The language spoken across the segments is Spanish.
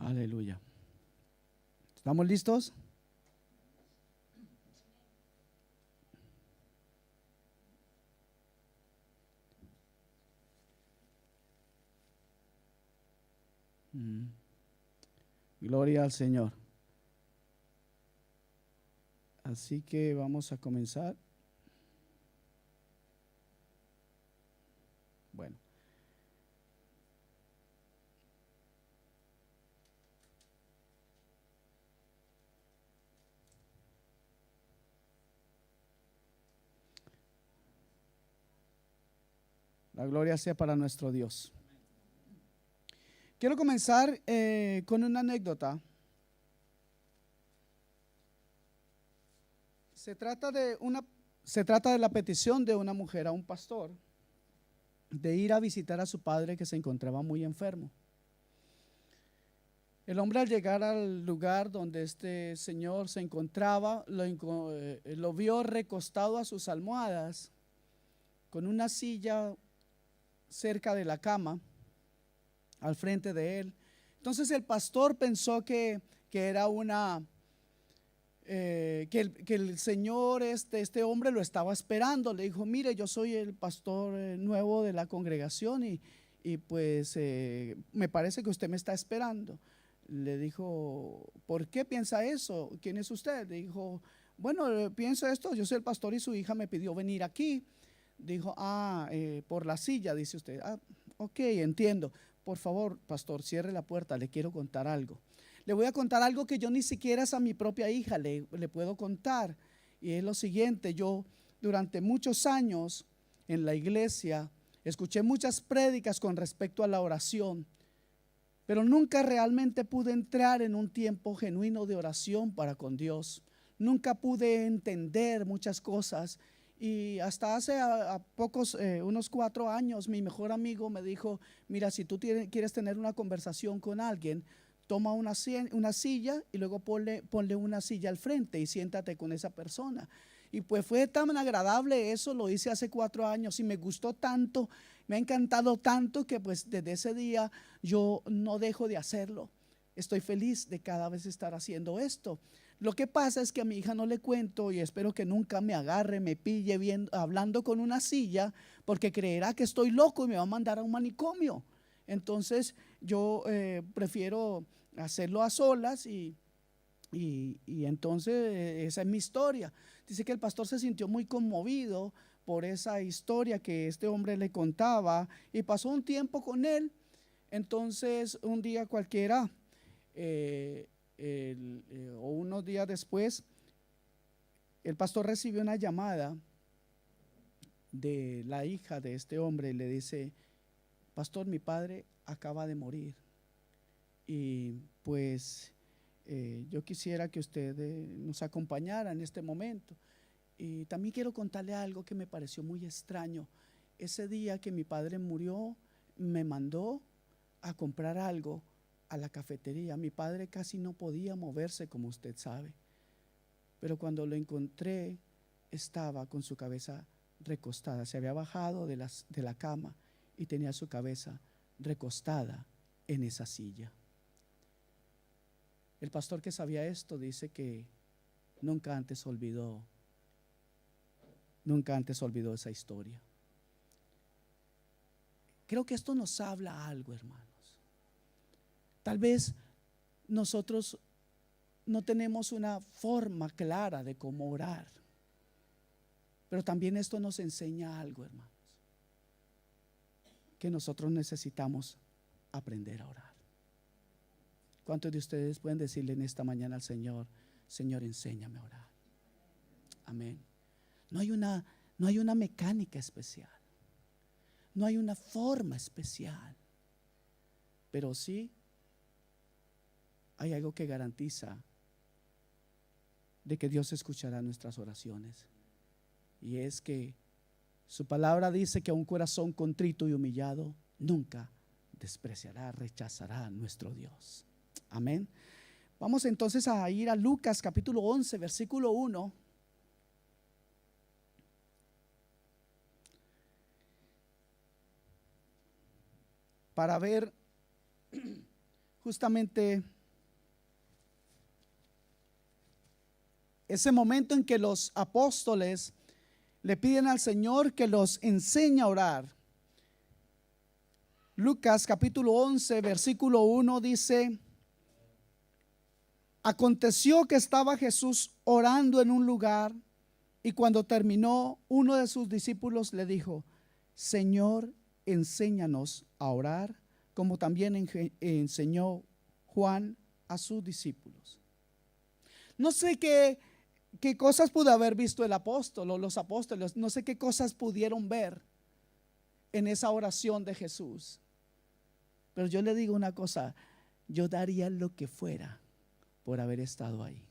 Aleluya. ¿Estamos listos? Gloria al Señor. Así que vamos a comenzar. Bueno. La gloria sea para nuestro Dios. Quiero comenzar con una anécdota. Se trata de la petición de una mujer a un pastor de ir a visitar a su padre que se encontraba muy enfermo. El hombre, al llegar al lugar donde este señor se encontraba, lo vio recostado a sus almohadas con una silla cerca de la cama al frente de él. Entonces el pastor pensó que era que el Señor, este hombre lo estaba esperando. Le dijo: mire, yo soy el pastor nuevo de la congregación y pues me parece que usted me está esperando. Le dijo: ¿por qué piensa eso? ¿Quién es usted? Le dijo: bueno, pienso esto, yo soy el pastor y su hija me pidió venir aquí. Dijo: por la silla, dice usted. Ok, entiendo. Por favor, pastor, cierre la puerta, le quiero contar algo. Le voy a contar algo que yo ni siquiera a mi propia hija le puedo contar. Y es lo siguiente: yo durante muchos años en la iglesia escuché muchas prédicas con respecto a la oración, pero nunca realmente pude entrar en un tiempo genuino de oración para con Dios. Nunca pude entender muchas cosas. Y hasta hace unos 4 años, mi mejor amigo me dijo: mira, si tú quieres tener una conversación con alguien, toma una silla y luego ponle una silla al frente y siéntate con esa persona. Y pues fue tan agradable eso, lo hice hace 4 años y me gustó tanto, me ha encantado tanto que pues desde ese día yo no dejo de hacerlo. Estoy feliz de cada vez estar haciendo esto. Lo que pasa es que a mi hija no le cuento y espero que nunca me agarre, me pille hablando con una silla, porque creerá que estoy loco y me va a mandar a un manicomio. Entonces yo prefiero hacerlo a solas y entonces esa es mi historia. Dice que el pastor se sintió muy conmovido por esa historia que este hombre le contaba y pasó un tiempo con él. Entonces un día cualquiera o unos días después, el pastor recibió una llamada de la hija de este hombre y le dice: pastor, mi padre acaba de morir y pues yo quisiera que usted nos acompañara en este momento. Y también quiero contarle algo que me pareció muy extraño. Ese día que mi padre murió, me mandó a comprar algo a la cafetería. Mi padre casi no podía moverse, como usted sabe, pero cuando lo encontré estaba con su cabeza recostada. Se había bajado de la cama y tenía su cabeza recostada en esa silla. El pastor, que sabía esto, dice que nunca antes olvidó esa historia. Creo que esto nos habla algo, hermanos. Tal vez nosotros no tenemos una forma clara de cómo orar, pero también esto nos enseña algo, hermanos, que nosotros necesitamos aprender a orar. ¿Cuántos de ustedes pueden decirle en esta mañana al Señor: Señor, enséñame a orar? Amén. No hay una mecánica especial, no hay una forma especial, pero sí hay algo que garantiza de que Dios escuchará nuestras oraciones, y es que su palabra dice que a un corazón contrito y humillado nunca despreciará, rechazará a nuestro Dios. Amén. Vamos entonces a ir a Lucas capítulo 11, versículo 1. Para ver justamente ese momento en que los apóstoles le piden al Señor que los enseñe a orar. Lucas capítulo 11 versículo 1 dice: aconteció que estaba Jesús orando en un lugar, y cuando terminó, uno de sus discípulos le dijo: Señor, enséñanos a orar, como también enseñó Juan a sus discípulos. No sé qué cosas pudo haber visto el apóstol o los apóstoles, no sé qué cosas pudieron ver en esa oración de Jesús, pero yo le digo una cosa: yo daría lo que fuera por haber estado ahí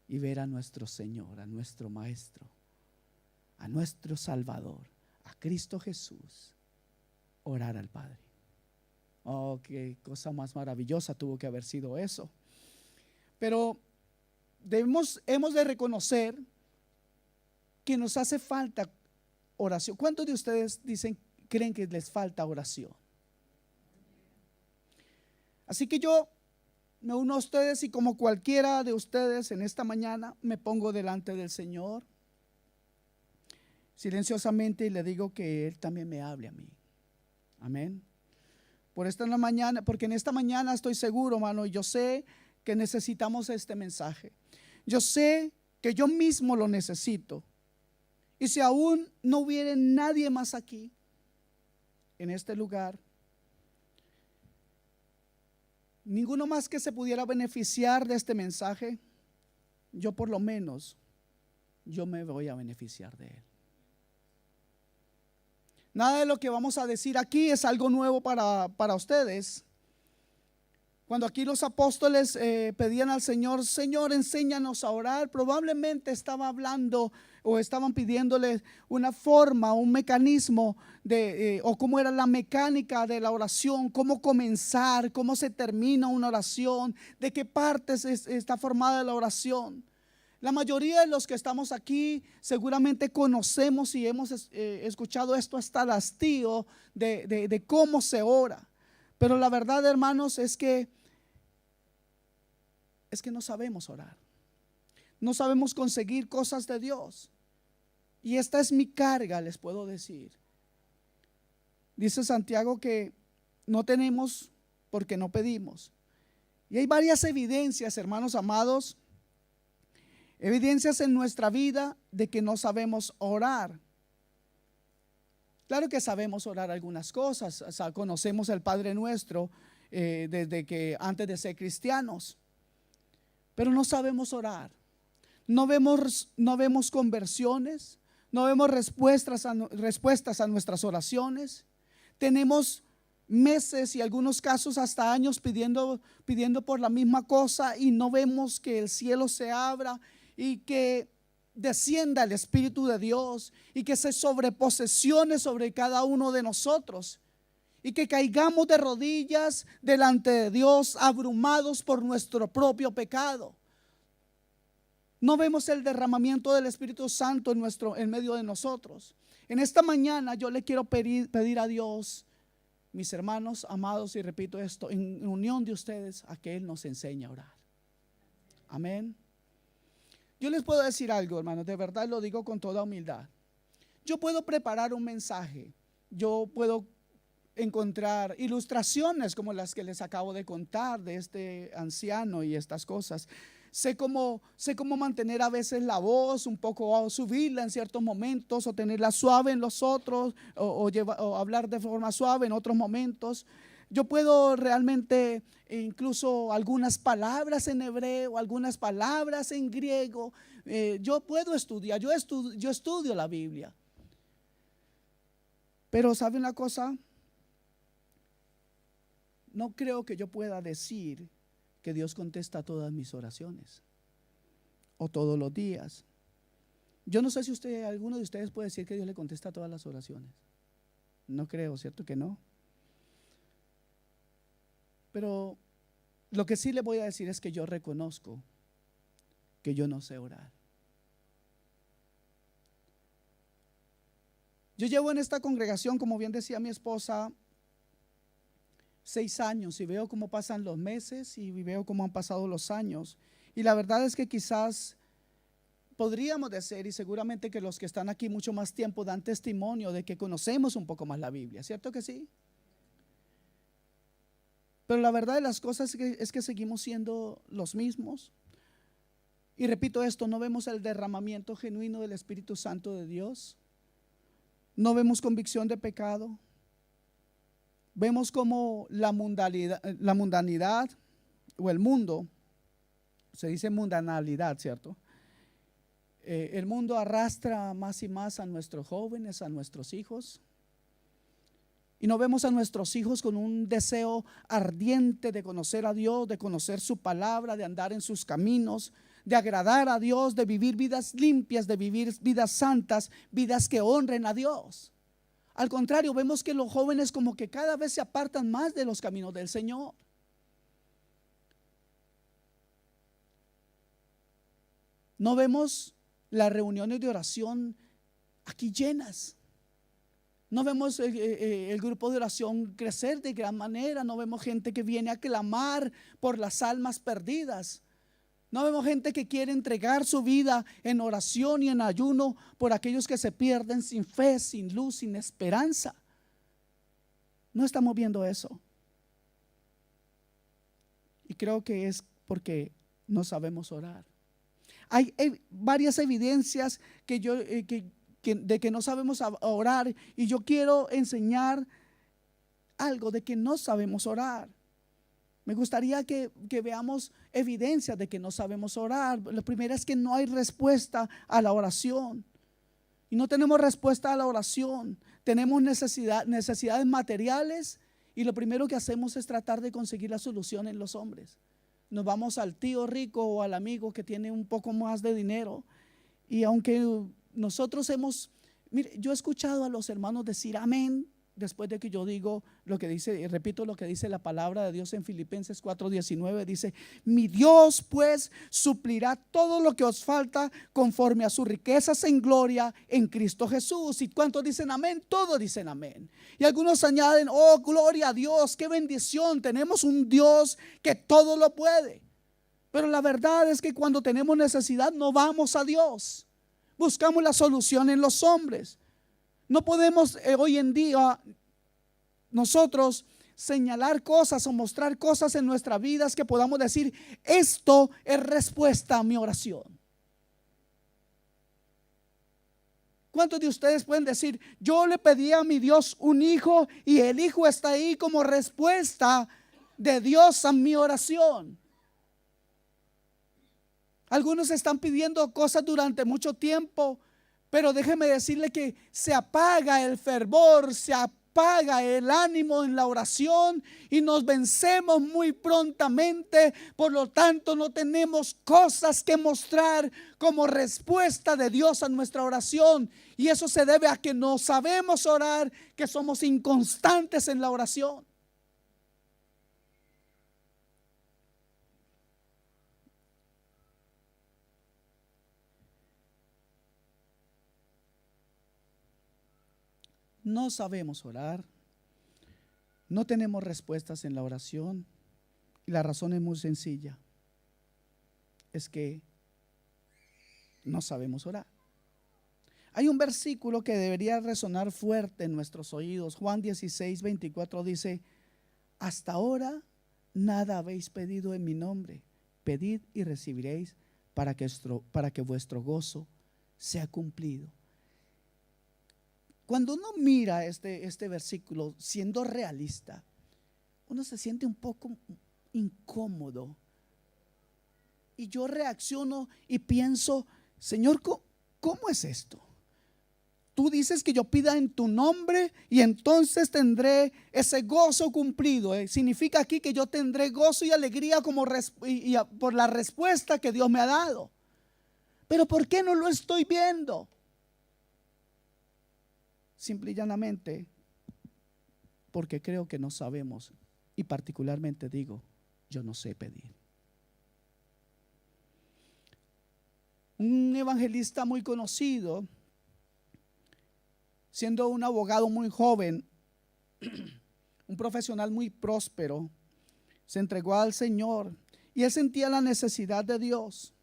y ver a nuestro Señor, a nuestro Maestro, a nuestro Salvador, a Cristo Jesús, orar al Padre. Oh, qué cosa más maravillosa tuvo que haber sido eso. Pero hemos de reconocer que nos hace falta oración. ¿Cuántos de ustedes creen que les falta oración? Así que yo me uno a ustedes, y como cualquiera de ustedes en esta mañana me pongo delante del Señor silenciosamente y le digo que Él también me hable a mí. Amén. Porque en esta mañana estoy seguro, hermano, y yo sé que necesitamos este mensaje. Yo sé que yo mismo lo necesito. Y si aún no hubiera nadie más aquí, en este lugar, ninguno más que se pudiera beneficiar de este mensaje, yo por lo menos, yo me voy a beneficiar de él. Nada de lo que vamos a decir aquí es algo nuevo para ustedes. Cuando aquí los apóstoles pedían al Señor: Señor, enséñanos a orar, probablemente estaba hablando o estaban pidiéndole una forma, un mecanismo o cómo era la mecánica de la oración, cómo comenzar, cómo se termina una oración, de qué partes está formada la oración. La mayoría de los que estamos aquí seguramente conocemos y hemos escuchado esto hasta el hastío de cómo se ora. Pero la verdad, hermanos, es que no sabemos orar. No sabemos conseguir cosas de Dios. Y esta es mi carga, les puedo decir. Dice Santiago que no tenemos porque no pedimos. Y hay varias evidencias, hermanos amados, evidencias en nuestra vida de que no sabemos orar. Claro que sabemos orar algunas cosas. O sea, conocemos el Padre Nuestro desde que antes de ser cristianos, pero no sabemos orar. No vemos conversiones, no vemos respuestas a nuestras oraciones. Tenemos meses y algunos casos hasta años pidiendo por la misma cosa, y no vemos que el cielo se abra y que descienda el Espíritu de Dios y que se sobreposesione sobre cada uno de nosotros, y que caigamos de rodillas delante de Dios abrumados por nuestro propio pecado. No vemos el derramamiento del Espíritu Santo en medio de nosotros. En esta mañana yo le quiero pedir a Dios, mis hermanos amados, y repito esto, en unión de ustedes, a que Él nos enseñe a orar. Amén. Yo les puedo decir algo, hermanos, de verdad lo digo con toda humildad. Yo puedo preparar un mensaje, yo puedo encontrar ilustraciones como las que les acabo de contar de este anciano y estas cosas. Sé cómo mantener a veces la voz un poco, o subirla en ciertos momentos, o tenerla suave en los otros, o hablar de forma suave en otros momentos. Yo puedo realmente, incluso algunas palabras en hebreo, algunas palabras en griego. Yo puedo estudiar, yo estudio la Biblia. Pero ¿sabe una cosa? No creo que yo pueda decir que Dios contesta todas mis oraciones o todos los días. Yo no sé si alguno de ustedes puede decir que Dios le contesta todas las oraciones. No creo, ¿cierto que no? Pero lo que sí le voy a decir es que yo reconozco que yo no sé orar. Yo llevo en esta congregación, como bien decía mi esposa, 6 años, y veo cómo pasan los meses y veo cómo han pasado los años. Y la verdad es que quizás podríamos decir, y seguramente que los que están aquí mucho más tiempo dan testimonio de que conocemos un poco más la Biblia, ¿cierto que sí? Pero la verdad de las cosas es que seguimos siendo los mismos. Y repito esto, no vemos el derramamiento genuino del Espíritu Santo de Dios. No vemos convicción de pecado. Vemos como la mundanidad o el mundo, se dice mundanalidad, ¿cierto? El mundo arrastra más y más a nuestros jóvenes, a nuestros hijos. Y no vemos a nuestros hijos con un deseo ardiente de conocer a Dios, de conocer su palabra, de andar en sus caminos, de agradar a Dios, de vivir vidas limpias, de vivir vidas santas, vidas que honren a Dios. Al contrario, vemos que los jóvenes como que cada vez se apartan más de los caminos del Señor. No vemos las reuniones de oración aquí llenas. No vemos el grupo de oración crecer de gran manera. No vemos gente que viene a clamar por las almas perdidas. No vemos gente que quiere entregar su vida en oración y en ayuno por aquellos que se pierden sin fe, sin luz, sin esperanza. No estamos viendo eso. Y creo que es porque no sabemos orar. Hay varias evidencias de que no sabemos orar, y yo quiero enseñar algo de que no sabemos orar. Me gustaría que veamos evidencias de que no sabemos orar. La primera es que no hay respuesta a la oración. Y no tenemos respuesta a la oración. Tenemos necesidades materiales, y lo primero que hacemos es tratar de conseguir la solución en los hombres. Nos vamos al tío rico o al amigo que tiene un poco más de dinero. Y aunque nosotros mire, yo he escuchado a los hermanos decir amén después de que yo digo lo que dice, y repito lo que dice la palabra de Dios en Filipenses 4:19, dice: mi Dios pues suplirá todo lo que os falta conforme a sus riquezas en gloria en Cristo Jesús. ¿Y cuántos dicen amén? Todos dicen amén. Y algunos añaden: oh, gloria a Dios, qué bendición, tenemos un Dios que todo lo puede. Pero la verdad es que cuando tenemos necesidad no vamos a Dios, buscamos la solución en los hombres. No podemos hoy en día nosotros señalar cosas o mostrar cosas en nuestras vidas que podamos decir: esto es respuesta a mi oración. ¿Cuántos de ustedes pueden decir: yo le pedí a mi Dios un hijo y el hijo está ahí como respuesta de Dios a mi oración? Algunos están pidiendo cosas durante mucho tiempo, pero déjeme decirle que se apaga el fervor, se apaga el ánimo en la oración y nos vencemos muy prontamente. Por lo tanto, no tenemos cosas que mostrar como respuesta de Dios a nuestra oración. Y eso se debe a que no sabemos orar, que somos inconstantes en la oración. No sabemos orar, no tenemos respuestas en la oración, y la razón es muy sencilla: es que no sabemos orar. Hay un versículo que debería resonar fuerte en nuestros oídos. Juan 16:24 dice: hasta ahora nada habéis pedido en mi nombre, pedid y recibiréis, para que vuestro gozo sea cumplido. Cuando uno mira este versículo siendo realista, uno se siente un poco incómodo. Y yo reacciono y pienso: Señor, ¿cómo es esto? Tú dices que yo pida en tu nombre y entonces tendré ese gozo cumplido. Significa aquí que yo tendré gozo y alegría por la respuesta que Dios me ha dado. Pero ¿por qué no lo estoy viendo? Simple y llanamente porque creo que no sabemos, y particularmente digo: yo no sé pedir. Un evangelista muy conocido, siendo un abogado muy joven, un profesional muy próspero, se entregó al Señor y él sentía la necesidad de Dios.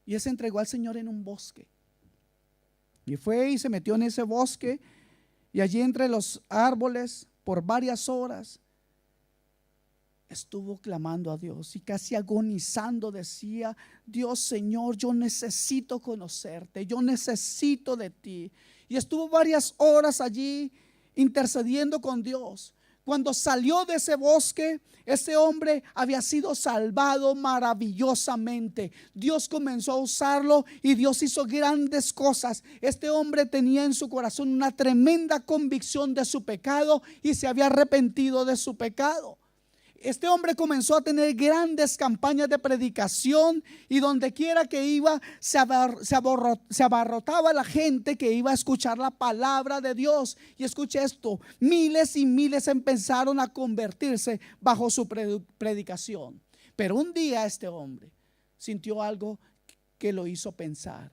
Y él se entregó al Señor en un bosque. Y fue y se metió en ese bosque, y allí entre los árboles por varias horas estuvo clamando a Dios y casi agonizando decía: Dios, Señor, yo necesito conocerte, yo necesito de ti. Y estuvo varias horas allí intercediendo con Dios. Cuando salió de ese bosque, ese hombre había sido salvado maravillosamente. Dios comenzó a usarlo y Dios hizo grandes cosas. Este hombre tenía en su corazón una tremenda convicción de su pecado y se había arrepentido de su pecado. Este hombre comenzó a tener grandes campañas de predicación, y donde quiera que iba se abarrotaba la gente que iba a escuchar la palabra de Dios. Y escuche esto: miles y miles empezaron a convertirse bajo su predicación. Pero un día este hombre sintió algo que lo hizo pensar,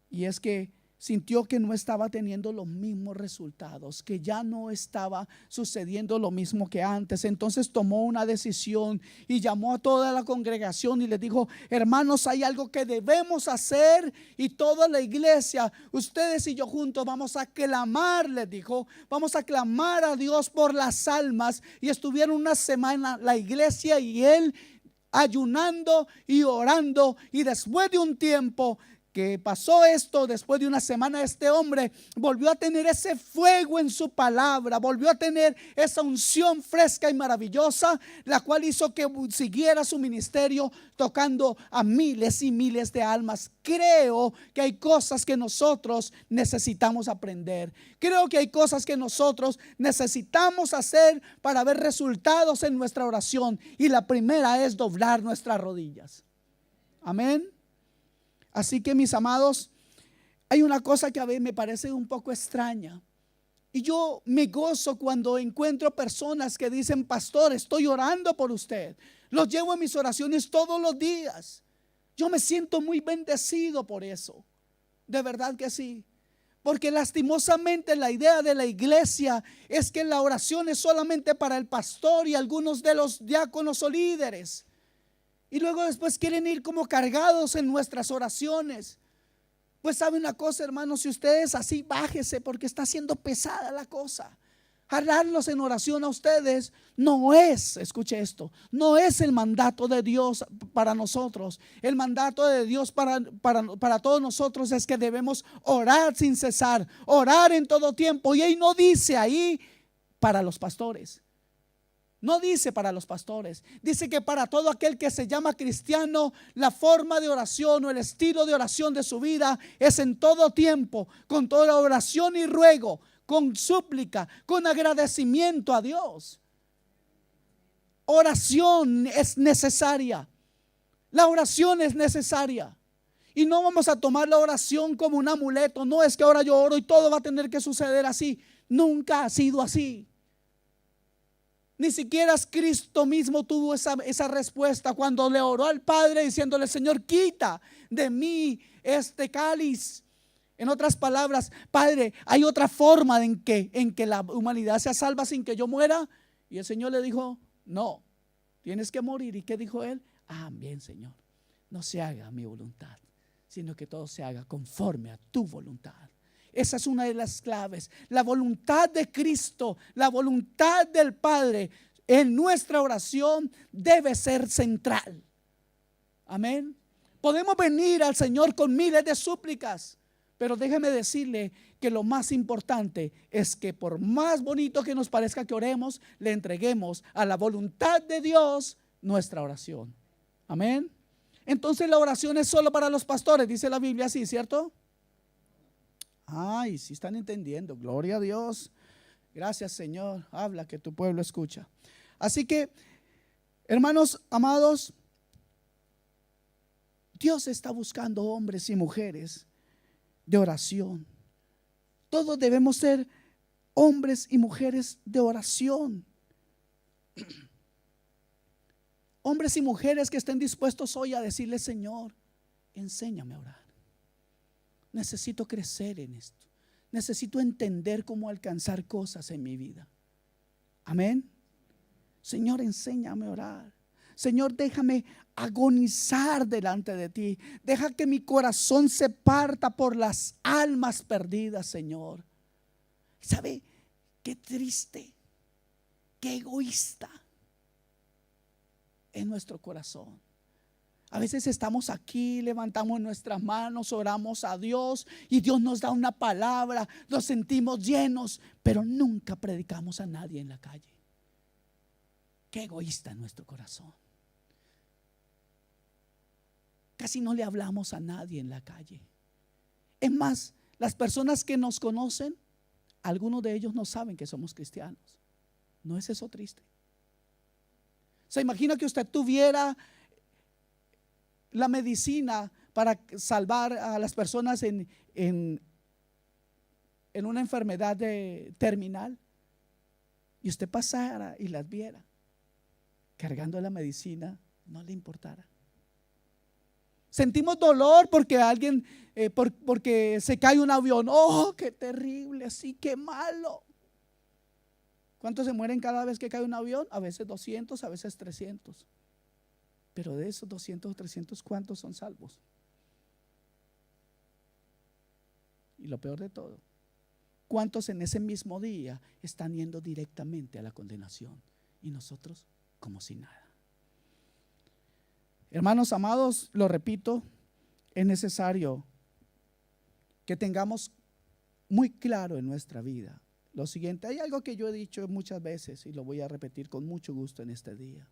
y es que sintió que no estaba teniendo los mismos resultados, que ya no estaba sucediendo lo mismo que antes. Entonces tomó una decisión y llamó a toda la congregación y les dijo: hermanos, hay algo que debemos hacer, y toda la iglesia, ustedes y yo juntos, vamos a clamar, les dijo, vamos a clamar a Dios por las almas. Y estuvieron una semana la iglesia y él ayunando y orando, y después de un tiempo que pasó esto, después de una semana, este hombre volvió a tener ese fuego en su palabra, volvió a tener esa unción fresca y maravillosa, la cual hizo que siguiera su ministerio tocando a miles y miles de almas. Creo que hay cosas que nosotros necesitamos aprender. Creo que hay cosas que nosotros necesitamos hacer para ver resultados en nuestra oración, y la primera es doblar nuestras rodillas. Amén. Así que, mis amados, hay una cosa que a veces me parece un poco extraña, y yo me gozo cuando encuentro personas que dicen: pastor, estoy orando por usted, los llevo en mis oraciones todos los días. Yo me siento muy bendecido por eso, de verdad que sí. Porque lastimosamente la idea de la iglesia es que la oración es solamente para el pastor y algunos de los diáconos o líderes, y luego después quieren ir como cargados en nuestras oraciones. Pues sabe una cosa, hermanos, si ustedes así, bájese, porque está siendo pesada la cosa. Jalarlos en oración a ustedes no es, escuche esto, no es el mandato de Dios para nosotros. El mandato de Dios para todos nosotros es que debemos orar sin cesar, orar en todo tiempo. Y ahí no dice ahí para los pastores. No dice para los pastores, dice que para todo aquel que se llama cristiano, la forma de oración o el estilo de oración de su vida es en todo tiempo, con toda oración y ruego, con súplica, con agradecimiento a Dios. Oración es necesaria. La oración es necesaria. Y no vamos a tomar la oración como un amuleto. No es que ahora yo oro y todo va a tener que suceder así. Nunca ha sido así. Ni siquiera Cristo mismo tuvo esa respuesta cuando le oró al Padre diciéndole: Señor, quita de mí este cáliz. En otras palabras: Padre, ¿hay otra forma en que la humanidad sea salva sin que yo muera? Y el Señor le dijo: no, tienes que morir. ¿Y qué dijo él? Bien, Señor, no se haga mi voluntad, sino que todo se haga conforme a tu voluntad. Esa es una de las claves. La voluntad de Cristo, la voluntad del Padre en nuestra oración debe ser central. Amén. Podemos venir al Señor con miles de súplicas, pero déjeme decirle que lo más importante es que, por más bonito que nos parezca que oremos, le entreguemos a la voluntad de Dios nuestra oración. Amén. Entonces la oración es solo para los pastores, dice la Biblia así, ¿cierto? Ay, si están entendiendo, gloria a Dios. Gracias, Señor, habla que tu pueblo escucha. Así que, hermanos amados, Dios está buscando hombres y mujeres de oración. Todos debemos ser hombres y mujeres de oración. Hombres y mujeres que estén dispuestos hoy a decirle: Señor, enséñame a orar. Necesito crecer en esto. Necesito entender cómo alcanzar cosas en mi vida. Amén. Señor, enséñame a orar. Señor, déjame agonizar delante de ti. Deja que mi corazón se parta por las almas perdidas, Señor. ¿Sabe? Qué triste, qué egoísta es nuestro corazón. A veces estamos aquí, levantamos nuestras manos, oramos a Dios y Dios nos da una palabra, nos sentimos llenos, pero nunca predicamos a nadie en la calle. Qué egoísta es nuestro corazón. Casi no le hablamos a nadie en la calle. Es más, las personas que nos conocen, algunos de ellos no saben que somos cristianos. ¿No es eso triste? ¿Se imagina que usted tuviera la medicina para salvar a las personas en una enfermedad terminal, y usted pasara y las viera cargando la medicina, no le importara? Sentimos dolor porque alguien, porque se cae un avión. Oh, qué terrible, sí, qué malo. ¿Cuántos se mueren cada vez que cae un avión? A veces 200, a veces 300. Pero de esos 200 o 300, ¿cuántos son salvos? Y lo peor de todo, ¿cuántos en ese mismo día están yendo directamente a la condenación? Y nosotros como si nada. Hermanos amados, lo repito, es necesario que tengamos muy claro en nuestra vida lo siguiente. Hay algo que yo he dicho muchas veces y lo voy a repetir con mucho gusto en este día.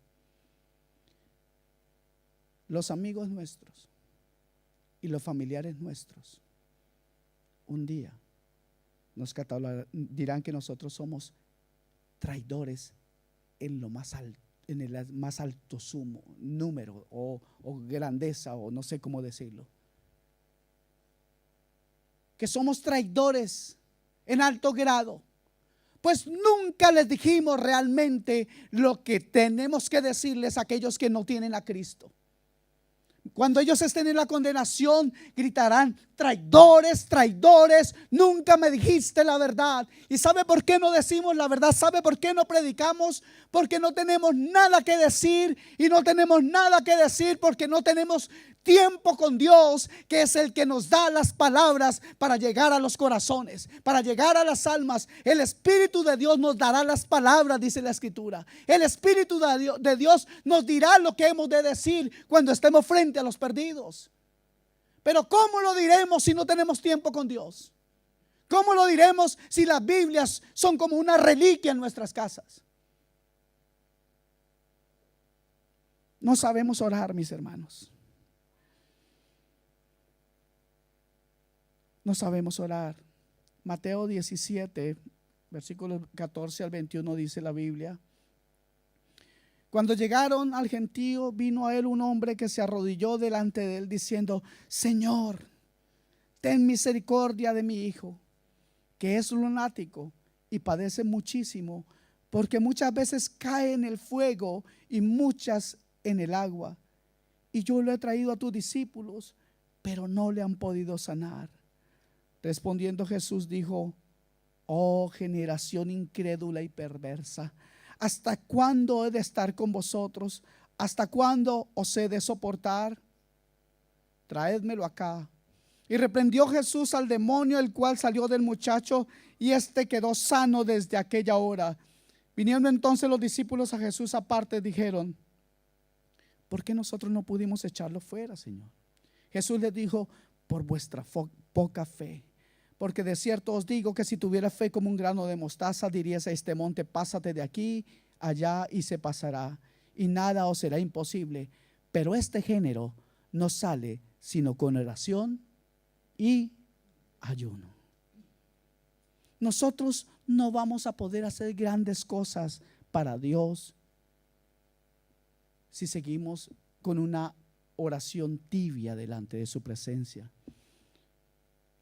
Los amigos nuestros y los familiares nuestros un día nos dirán que nosotros somos traidores en lo más alto, en el más alto sumo, número o grandeza, o no sé cómo decirlo. Que somos traidores en alto grado, pues nunca les dijimos realmente lo que tenemos que decirles a aquellos que no tienen a Cristo. Cuando ellos estén en la condenación, gritarán: traidores, traidores, nunca me dijiste la verdad. ¿Y sabe por qué no decimos la verdad? ¿Sabe por qué no predicamos? Porque no tenemos nada que decir, y no tenemos nada que decir porque no tenemos tiempo con Dios, que es el que nos da las palabras para llegar a los corazones, para llegar a las almas. El Espíritu de Dios nos dará las palabras, dice la Escritura. El Espíritu de Dios nos dirá lo que hemos de decir cuando estemos frente a los perdidos. Pero ¿cómo lo diremos si no tenemos tiempo con Dios? ¿Cómo lo diremos si las Biblias son como una reliquia en nuestras casas? No sabemos orar, mis hermanos. No sabemos orar. Mateo 17, versículos 14 al 21 dice la Biblia: cuando llegaron al gentío, vino a él un hombre que se arrodilló delante de él diciendo: Señor, ten misericordia de mi hijo, que es lunático y padece muchísimo, porque muchas veces cae en el fuego y muchas en el agua. Y yo lo he traído a tus discípulos, pero no le han podido sanar. Respondiendo Jesús dijo: oh generación incrédula y perversa, ¿hasta cuándo he de estar con vosotros? ¿Hasta cuándo os he de soportar? Traédmelo acá. Y reprendió Jesús al demonio, el cual salió del muchacho, y éste quedó sano desde aquella hora. Viniendo entonces los discípulos a Jesús aparte, dijeron: ¿por qué nosotros no pudimos echarlo fuera, Señor? Jesús les dijo: por vuestra poca fe. Porque de cierto os digo que si tuviera fe como un grano de mostaza, dirías a este monte: pásate de aquí allá, y se pasará, y nada os será imposible. Pero este género no sale sino con oración y ayuno. Nosotros no vamos a poder hacer grandes cosas para Dios si seguimos con una oración tibia delante de su presencia.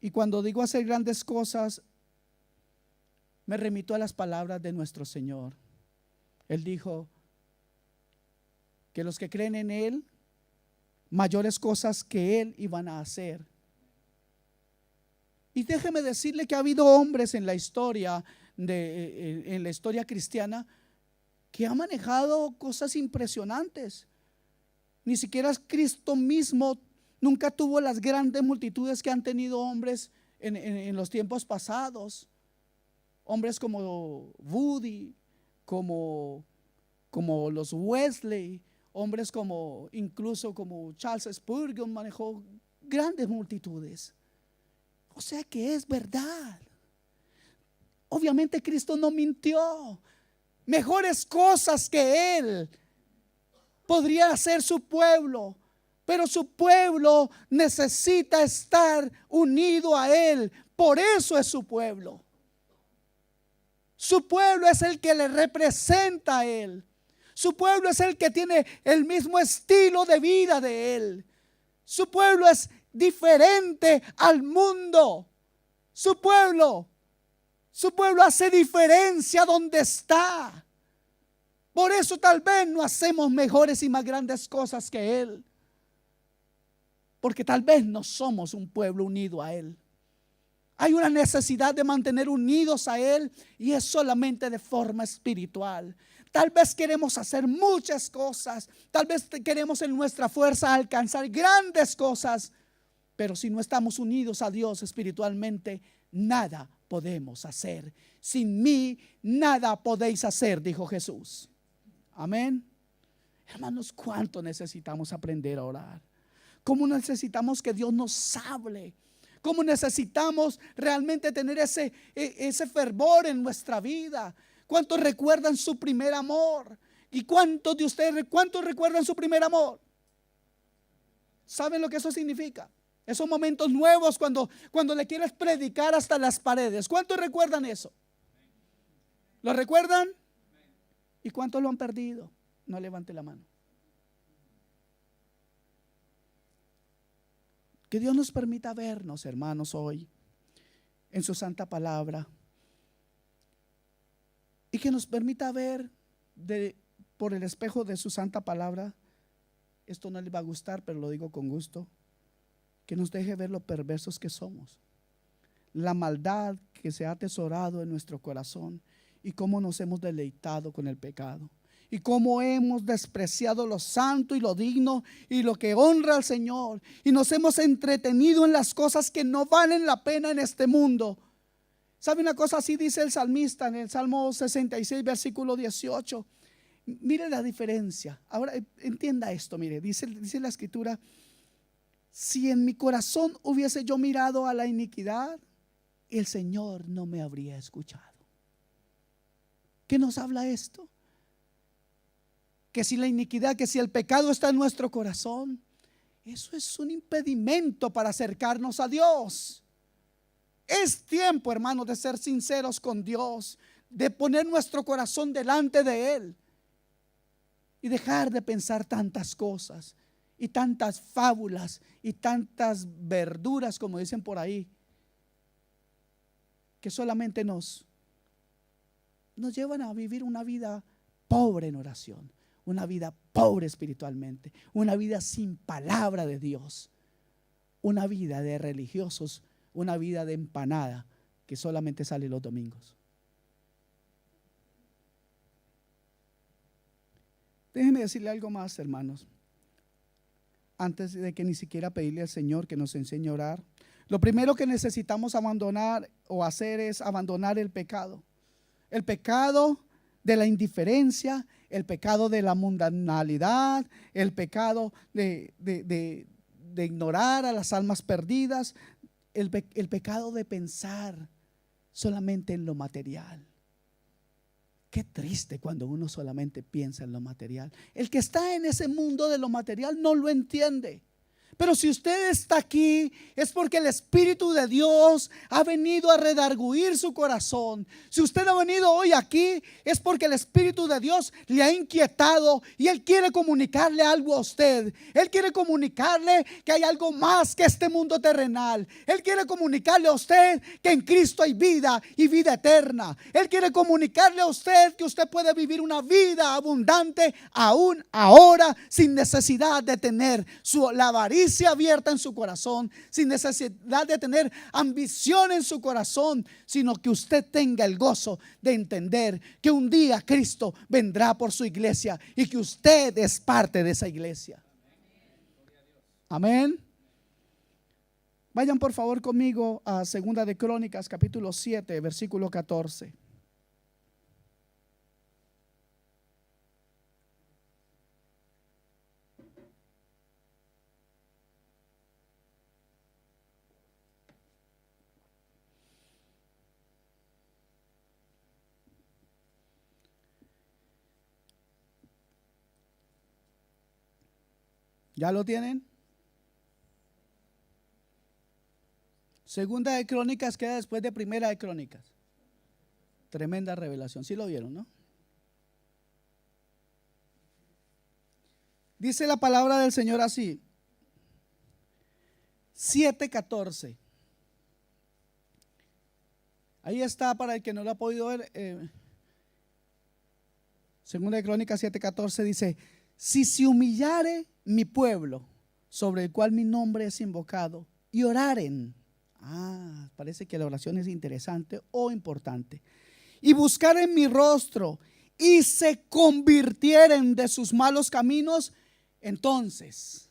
Y cuando digo hacer grandes cosas, me remito a las palabras de nuestro Señor. Él dijo que los que creen en Él, mayores cosas que Él iban a hacer. Y déjeme decirle que ha habido hombres en la historia, en la historia cristiana, que han manejado cosas impresionantes. Ni siquiera Cristo mismo nunca tuvo las grandes multitudes que han tenido hombres en los tiempos pasados. Hombres como Woody, como los Wesley, hombres como incluso como Charles Spurgeon manejó grandes multitudes. O sea que es verdad. Obviamente Cristo no mintió. Mejores cosas que Él podría hacer su pueblo, pero su pueblo necesita estar unido a Él. Por eso es su pueblo. Su pueblo es el que le representa a Él. Su pueblo es el que tiene el mismo estilo de vida de Él. Su pueblo es diferente al mundo. Su pueblo hace diferencia donde está. Por eso tal vez no hacemos mejores y más grandes cosas que Él. Porque tal vez no somos un pueblo unido a Él. Hay una necesidad de mantener unidos a Él, y es solamente de forma espiritual. Tal vez queremos hacer muchas cosas, tal vez queremos en nuestra fuerza alcanzar grandes cosas, pero si no estamos unidos a Dios espiritualmente, nada podemos hacer. Sin mí nada podéis hacer, dijo Jesús. Amén. Hermanos, ¿cuánto necesitamos aprender a orar? ¿Cómo necesitamos que Dios nos hable? ¿Cómo necesitamos realmente tener ese fervor en nuestra vida? ¿Cuántos recuerdan su primer amor? ¿Y cuántos de ustedes recuerdan su primer amor? ¿Saben lo que eso significa? Esos momentos nuevos cuando le quieres predicar hasta las paredes. ¿Cuántos recuerdan eso? ¿Lo recuerdan? ¿Y cuántos lo han perdido? No levante la mano. Que Dios nos permita vernos, hermanos, hoy en su santa palabra, y que nos permita ver por el espejo de su santa palabra. Esto no les va a gustar, pero lo digo con gusto. Que nos deje ver lo perversos que somos, la maldad que se ha atesorado en nuestro corazón, y cómo nos hemos deleitado con el pecado, y cómo hemos despreciado lo santo y lo digno y lo que honra al Señor, y nos hemos entretenido en las cosas que no valen la pena en este mundo. ¿Sabe una cosa? Así dice el salmista en el Salmo 66, versículo 18. Mire la diferencia. Ahora entienda esto, mire, dice la escritura: si en mi corazón hubiese yo mirado a la iniquidad, el Señor no me habría escuchado. ¿Qué nos habla esto? Que si la iniquidad, que si el pecado está en nuestro corazón, eso es un impedimento para acercarnos a Dios. Es tiempo, hermanos, de ser sinceros con Dios, de poner nuestro corazón delante de Él y dejar de pensar tantas cosas y tantas fábulas y tantas verduras, como dicen por ahí, que solamente nos llevan a vivir una vida pobre en oración, una vida pobre espiritualmente, una vida sin palabra de Dios, una vida de religiosos, una vida de empanada que solamente sale los domingos. Déjenme decirle algo más, hermanos, antes de que ni siquiera pedirle al Señor que nos enseñe a orar. Lo primero que necesitamos abandonar o hacer es abandonar el pecado de la indiferencia, el pecado de la mundanalidad, el pecado de ignorar a las almas perdidas, el pecado de pensar solamente en lo material. Qué triste cuando uno solamente piensa en lo material. El que está en ese mundo de lo material no lo entiende. Pero si usted está aquí, es porque el Espíritu de Dios ha venido a redarguir su corazón. Si usted ha venido hoy aquí, es porque el Espíritu de Dios le ha inquietado y Él quiere comunicarle algo a usted. Él quiere comunicarle que hay algo más que este mundo terrenal. Él quiere comunicarle a usted que en Cristo hay vida y vida eterna. Él quiere comunicarle a usted que usted puede vivir una vida abundante aún ahora, sin necesidad de tener la avaricia abierta en su corazón, sin necesidad de tener ambición en su corazón, sino que usted tenga el gozo de entender que un día Cristo vendrá por su iglesia y que usted es parte de esa iglesia. Amén. Vayan por favor conmigo a Segunda de Crónicas, capítulo 7, versículo 14. ¿Ya lo tienen? Segunda de Crónicas queda después de Primera de Crónicas. Tremenda revelación. ¿Sí lo vieron, no? Dice la palabra del Señor así. 7:14. Ahí está para el que no lo ha podido ver. Segunda de Crónicas 7:14 dice: si se humillare mi pueblo, sobre el cual mi nombre es invocado, y oraren. Parece que la oración es interesante o importante. Y buscaren mi rostro y se convirtieren de sus malos caminos, entonces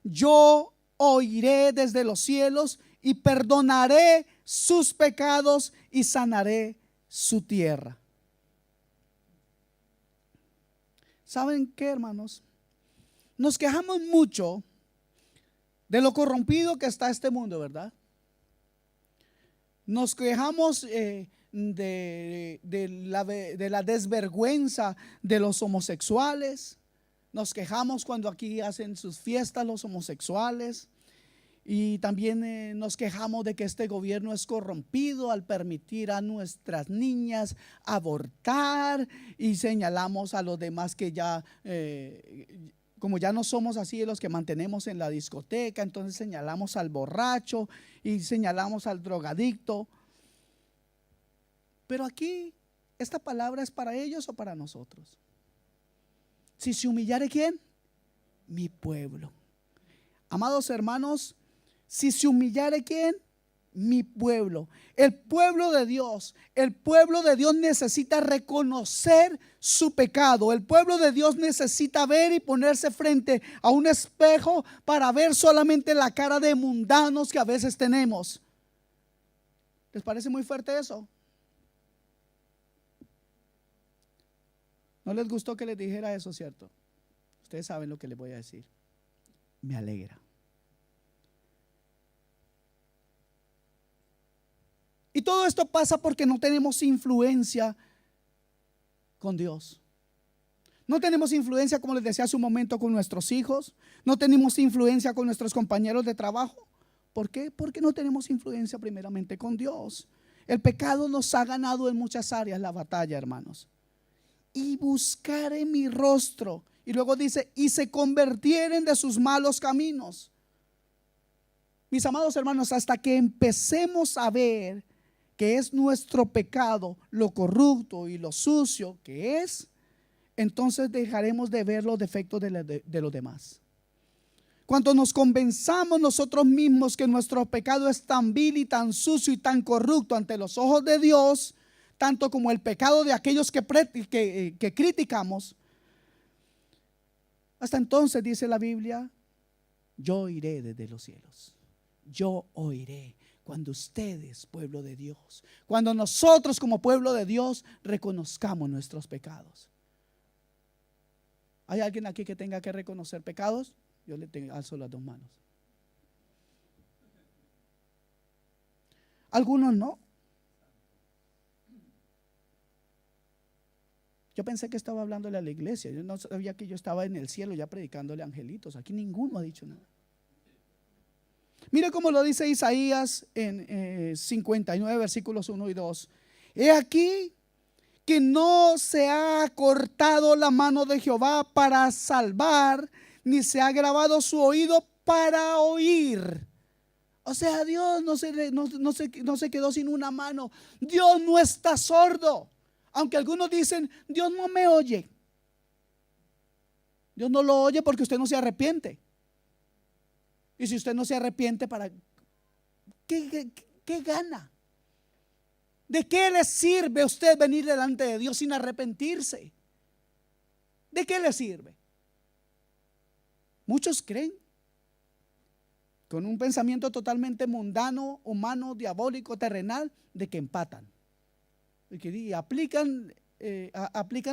yo oiré desde los cielos y perdonaré sus pecados y sanaré su tierra. ¿Saben qué, hermanos? Nos quejamos mucho de lo corrompido que está este mundo, ¿verdad? Nos quejamos de la desvergüenza de los homosexuales. Nos quejamos cuando aquí hacen sus fiestas los homosexuales. Y también nos quejamos de que este gobierno es corrompido al permitir a nuestras niñas abortar, y señalamos a los demás que ya como ya no somos así los que mantenemos en la discoteca, entonces señalamos al borracho y señalamos al drogadicto. Pero aquí, ¿esta palabra es para ellos o para nosotros? Si se humillare, ¿quién? Mi pueblo. Amados hermanos, si se humillare, ¿quién? Mi pueblo. El pueblo de Dios necesita reconocer su pecado. El pueblo de Dios necesita ver y ponerse frente a un espejo para ver solamente la cara de mundanos que a veces tenemos. ¿Les parece muy fuerte eso? ¿No les gustó que les dijera eso, cierto? Ustedes saben lo que les voy a decir. Me alegra. Y todo esto pasa porque no tenemos influencia con Dios. No tenemos influencia, como les decía hace un momento, con nuestros hijos. No tenemos influencia con nuestros compañeros de trabajo. ¿Por qué? Porque no tenemos influencia primeramente con Dios. El pecado nos ha ganado en muchas áreas la batalla, hermanos. Y buscaré mi rostro. Y luego dice, y se convirtieren de sus malos caminos. Mis amados hermanos, hasta que empecemos a ver que es nuestro pecado, lo corrupto y lo sucio que es, entonces dejaremos de ver los defectos de los demás. Cuando nos convenzamos nosotros mismos que nuestro pecado es tan vil y tan sucio y tan corrupto ante los ojos de Dios, tanto como el pecado de aquellos que criticamos, hasta entonces, dice la Biblia, yo oiré desde los cielos. Yo oiré. Cuando ustedes, pueblo de Dios, cuando nosotros como pueblo de Dios reconozcamos nuestros pecados. ¿Hay alguien aquí que tenga que reconocer pecados? Yo le alzo las dos manos. Algunos no. Yo pensé que estaba hablándole a la iglesia. Yo no sabía que yo estaba en el cielo ya predicándole a angelitos. Aquí ninguno ha dicho nada. Mire cómo lo dice Isaías en 59 versículos 1 y 2. He aquí que no se ha cortado la mano de Jehová para salvar, ni se ha grabado su oído para oír. O sea, Dios no se quedó sin una mano. Dios no está sordo. Aunque algunos dicen, Dios no me oye. Dios no lo oye porque usted no se arrepiente. Y si usted no se arrepiente, ¿para qué gana? ¿De qué le sirve a usted venir delante de Dios sin arrepentirse? ¿De qué le sirve? Muchos creen con un pensamiento totalmente mundano, humano, diabólico, terrenal, de que empatan. Y aplican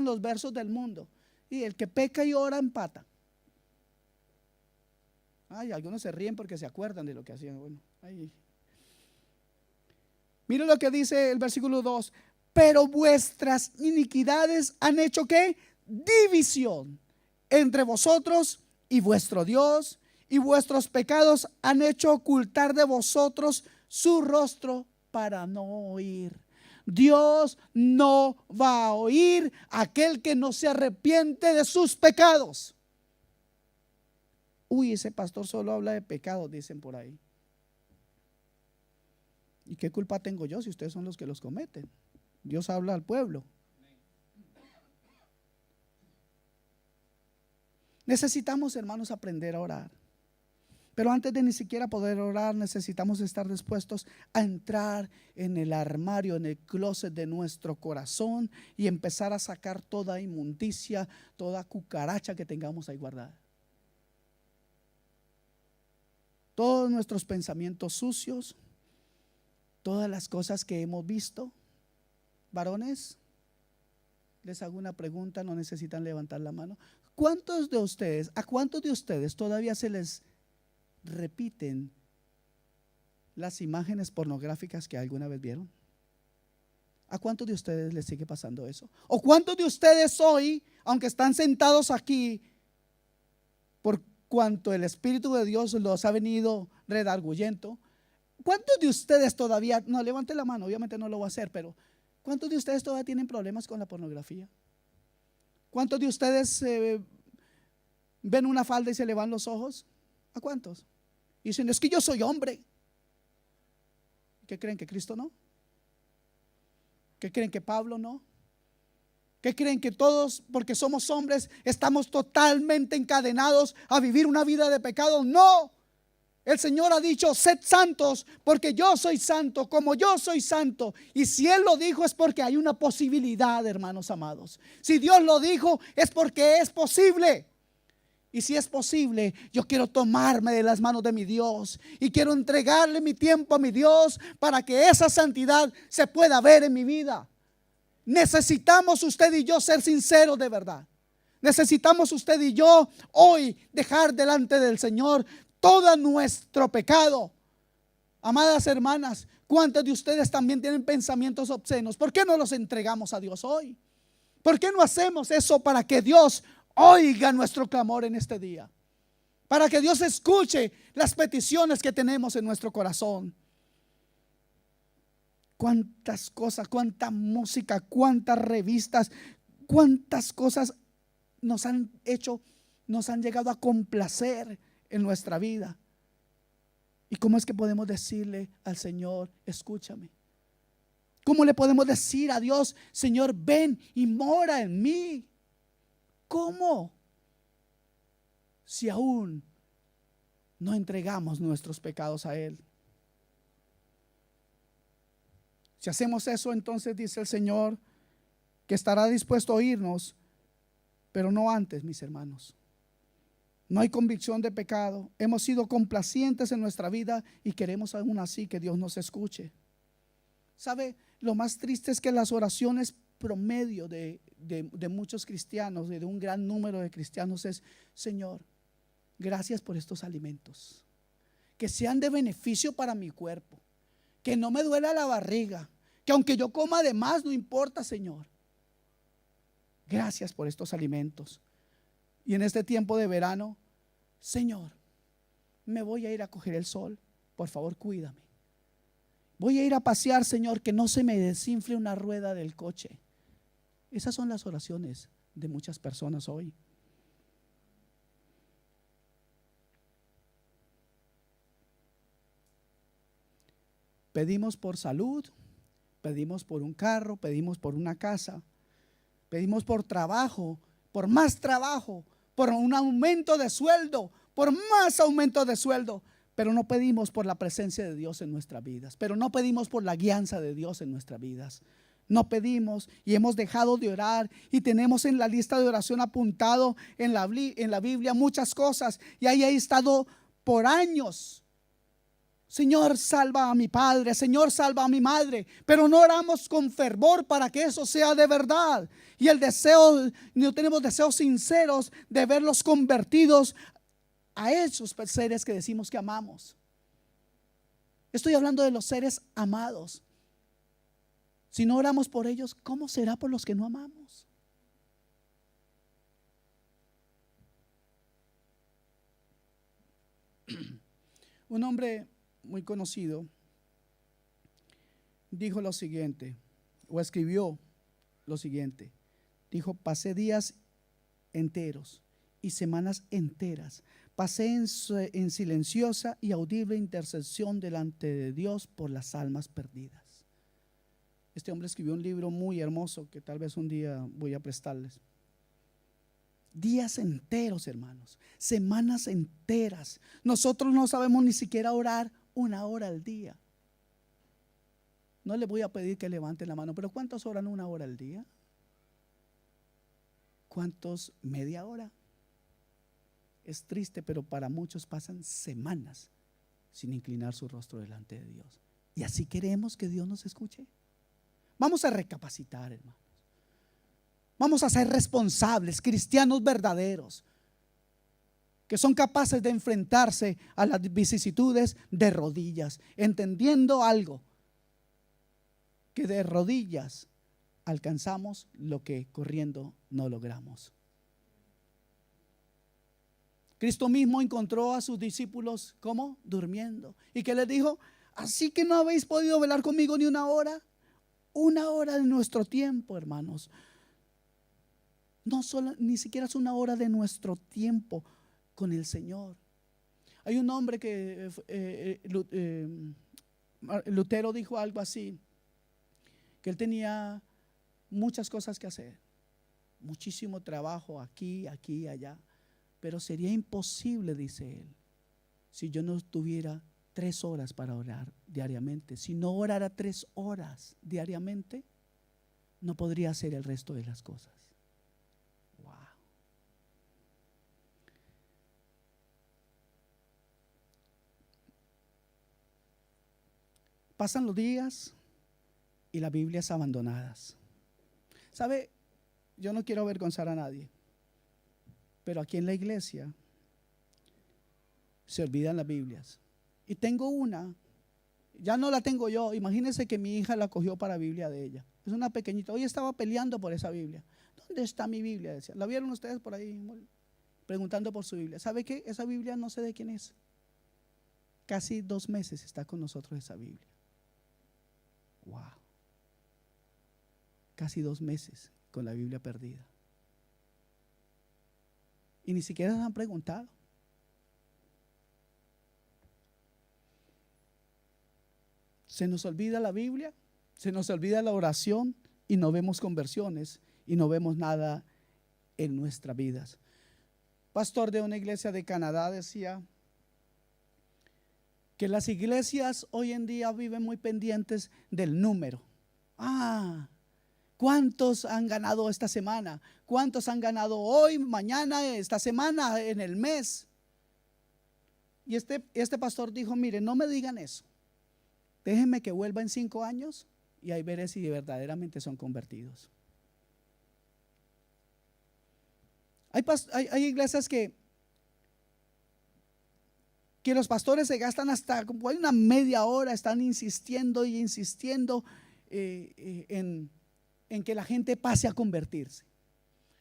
los versos del mundo. Y el que peca y ora empata. Ay, algunos se ríen porque se acuerdan de lo que hacían. Bueno, ay. Mire lo que dice el versículo 2. Pero vuestras iniquidades han hecho ¿qué? División entre vosotros y vuestro Dios, y vuestros pecados han hecho ocultar de vosotros su rostro para no oír. Dios no va a oír a aquel que no se arrepiente de sus pecados. Uy, ese pastor solo habla de pecados, dicen por ahí. ¿Y qué culpa tengo yo si ustedes son los que los cometen? Dios habla al pueblo. Necesitamos, hermanos, aprender a orar. Pero antes de ni siquiera poder orar, necesitamos estar dispuestos a entrar en el armario, en el closet de nuestro corazón y empezar a sacar toda inmundicia, toda cucaracha que tengamos ahí guardada. Todos nuestros pensamientos sucios, todas las cosas que hemos visto. Varones, les hago una pregunta, no necesitan levantar la mano. ¿A cuántos de ustedes todavía se les repiten las imágenes pornográficas que alguna vez vieron? ¿A cuántos de ustedes les sigue pasando eso? ¿O cuántos de ustedes hoy, aunque están sentados aquí, por cuanto el Espíritu de Dios los ha venido redarguyendo, cuántos de ustedes todavía, no levante la mano, obviamente no lo voy a hacer, pero ¿cuántos de ustedes todavía tienen problemas con la pornografía? ¿Cuántos de ustedes ven una falda y se le van los ojos? ¿A cuántos? Y dicen, es que yo soy hombre. ¿Qué creen, que Cristo no? ¿Qué creen, que Pablo no? ¿Qué creen, que todos, porque somos hombres, estamos totalmente encadenados a vivir una vida de pecado? No. El Señor ha dicho, sed santos porque yo soy santo, como yo soy santo. Y si Él lo dijo es porque hay una posibilidad, hermanos amados. Si Dios lo dijo es porque es posible. Y si es posible, yo quiero tomarme de las manos de mi Dios y quiero entregarle mi tiempo a mi Dios para que esa santidad se pueda ver en mi vida. Necesitamos usted y yo ser sinceros de verdad. Necesitamos usted y yo hoy dejar delante del Señor todo nuestro pecado. Amadas hermanas, ¿cuántas de ustedes también tienen pensamientos obscenos? ¿Por qué no los entregamos a Dios hoy? ¿Por qué no hacemos eso para que Dios oiga nuestro clamor en este día? Para que Dios escuche las peticiones que tenemos en nuestro corazón. Cuántas cosas, cuánta música, cuántas revistas, cuántas cosas nos han hecho, nos han llegado a complacer en nuestra vida. ¿Y cómo es que podemos decirle al Señor, escúchame? ¿Cómo le podemos decir a Dios, Señor, ven y mora en mí? ¿Cómo? Si aún no entregamos nuestros pecados a Él. Si hacemos eso, entonces dice el Señor que estará dispuesto a oírnos, pero no antes, mis hermanos. No hay convicción de pecado. Hemos sido complacientes en nuestra vida y queremos aún así que Dios nos escuche. ¿Sabe? Lo más triste es que las oraciones promedio de muchos cristianos, de un gran número de cristianos, es: Señor, gracias por estos alimentos, que sean de beneficio para mi cuerpo, que no me duela la barriga, que aunque yo coma de más no importa, Señor. Gracias por estos alimentos. Y en este tiempo de verano, Señor, me voy a ir a coger el sol, por favor cuídame. Voy a ir a pasear, Señor, que no se me desinfle una rueda del coche. Esas son las oraciones de muchas personas hoy. Pedimos por salud, pedimos por un carro, pedimos por una casa, pedimos por trabajo, por más trabajo, por un aumento de sueldo, por más aumento de sueldo, pero no pedimos por la presencia de Dios en nuestras vidas, pero no pedimos por la guianza de Dios en nuestras vidas. no pedimos y hemos dejado de orar, y tenemos en la lista de oración apuntado en la Biblia muchas cosas, y ahí he estado por años. Señor, salva a mi padre, Señor, salva a mi madre, pero no oramos con fervor para que eso sea de verdad. Y el deseo, no tenemos deseos sinceros de verlos convertidos a esos seres que decimos que amamos. Estoy hablando de los seres amados. Si no oramos por ellos, ¿cómo será por los que no amamos? Un hombre muy conocido dijo lo siguiente, o escribió lo siguiente. Dijo: pasé días enteros y semanas enteras, pasé en silenciosa y audible intercesión delante de Dios por las almas perdidas. Este hombre escribió un libro muy hermoso que tal vez un día voy a prestarles. Días enteros, hermanos, semanas enteras. Nosotros no sabemos ni siquiera orar 1 hora al día. No le voy a pedir que levanten la mano, pero ¿cuántos oran 1 hora al día? ¿Cuántos media hora? Es triste, pero para muchos pasan semanas sin inclinar su rostro delante de Dios. ¿Y así queremos que Dios nos escuche? Vamos a recapacitar, hermanos. Vamos a ser responsables, cristianos verdaderos, que son capaces de enfrentarse a las vicisitudes de rodillas, entendiendo algo, que de rodillas alcanzamos lo que corriendo no logramos. Cristo mismo encontró a sus discípulos, ¿cómo? Durmiendo. ¿Y qué les dijo? Así que no habéis podido velar conmigo ni 1 hora. 1 hora de nuestro tiempo, hermanos. No solo, ni siquiera es 1 hora de nuestro tiempo con el Señor. Hay un hombre que Lutero dijo algo así, que él tenía muchas cosas que hacer, muchísimo trabajo aquí, aquí, allá, pero sería imposible, dice él, si yo no tuviera 3 horas para orar diariamente. Si no orara 3 horas diariamente, no podría hacer el resto de las cosas. Wow. Pasan los días y las Biblias abandonadas. ¿Sabe? Yo no quiero avergonzar a nadie, pero aquí en la iglesia se olvidan las Biblias. Y tengo una, ya no la tengo yo. Imagínense que mi hija la cogió para Biblia de ella. Es una pequeñita. Hoy estaba peleando por esa Biblia. ¿Dónde está mi Biblia? Decía. ¿La vieron ustedes por ahí preguntando por su Biblia? ¿Sabe qué? Esa Biblia no sé de quién es. Casi 2 meses está con nosotros esa Biblia. Wow. Casi 2 meses con la Biblia perdida. Y ni siquiera se han preguntado. Se nos olvida la Biblia, se nos olvida la oración y no vemos conversiones y no vemos nada en nuestras vidas. Pastor de una iglesia de Canadá decía que las iglesias hoy en día viven muy pendientes del número. ¿Cuántos han ganado esta semana? ¿Cuántos han ganado hoy, mañana, esta semana, en el mes? Y este pastor dijo: mire, no me digan eso. Déjenme que vuelva en 5 años y ahí veré si verdaderamente son convertidos. Hay iglesias que los pastores se gastan hasta como hay una media hora, están insistiendo y insistiendo en que la gente pase a convertirse.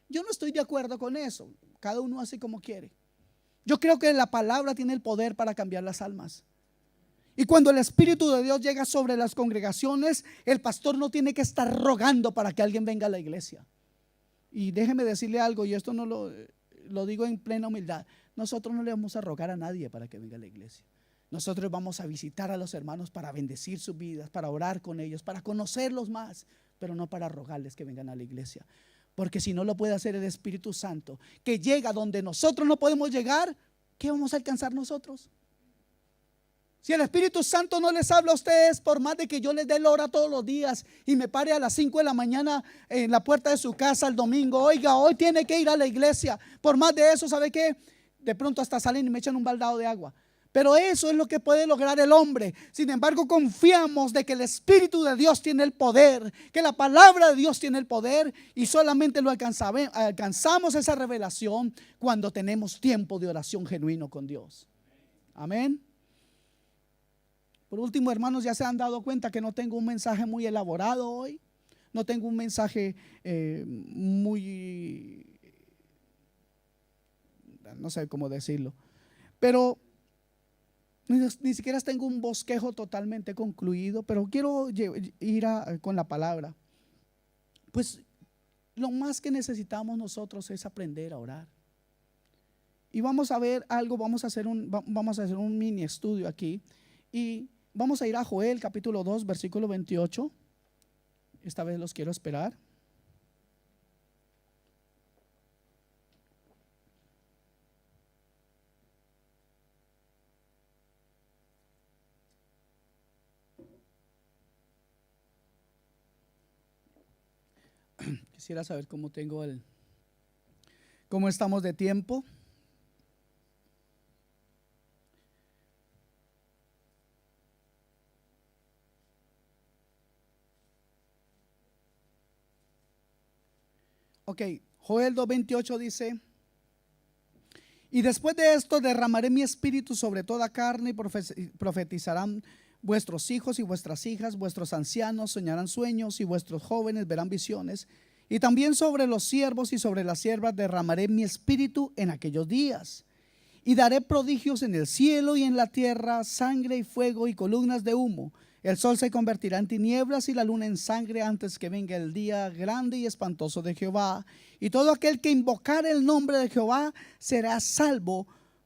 Yo no estoy de acuerdo con eso. Cada uno hace como quiere. Yo creo que la palabra tiene el poder para cambiar las almas. Y cuando el Espíritu de Dios llega sobre las congregaciones, el pastor no tiene que estar rogando para que alguien venga a la iglesia. Y déjeme decirle algo, y esto no lo digo en plena humildad. Nosotros no le vamos a rogar a nadie para que venga a la iglesia. Nosotros vamos a visitar a los hermanos para bendecir sus vidas, para orar con ellos, para conocerlos más, pero no para rogarles que vengan a la iglesia. Porque si no lo puede hacer el Espíritu Santo, que llega donde nosotros no podemos llegar, ¿qué vamos a alcanzar nosotros? Si el Espíritu Santo no les habla a ustedes, por más de que yo les dé la hora todos los días y me pare a las 5 de la mañana en la puerta de su casa el domingo, oiga, hoy tiene que ir a la iglesia. Por más de eso, ¿sabe qué? De pronto hasta salen y me echan un baldado de agua. Pero eso es lo que puede lograr el hombre. Sin embargo, confiamos de que el Espíritu de Dios tiene el poder, que la palabra de Dios tiene el poder, y solamente lo alcanzamos esa revelación cuando tenemos tiempo de oración genuino con Dios. Amén. Por último, hermanos, ya se han dado cuenta que no tengo un mensaje muy elaborado hoy. No tengo un mensaje no sé cómo decirlo, pero ni siquiera tengo un bosquejo totalmente concluido, pero quiero ir con la palabra. Pues lo más que necesitamos nosotros es aprender a orar. Y vamos a ver algo, vamos a hacer un mini estudio aquí. Y vamos a ir a Joel capítulo 2 versículo 28. Esta vez los quiero esperar. Quisiera saber cómo estamos de tiempo. Ok, Joel 2:28 dice: y después de esto derramaré mi espíritu sobre toda carne, y profetizarán vuestros hijos y vuestras hijas, vuestros ancianos soñarán sueños, y vuestros jóvenes verán visiones. Y también sobre los siervos y sobre las siervas derramaré mi espíritu en aquellos días. Y daré prodigios en el cielo y en la tierra, sangre y fuego y columnas de humo. El sol se convertirá en tinieblas y la luna en sangre antes que venga el día grande y espantoso de Jehová. Y todo aquel que invocare el nombre de Jehová será salvo,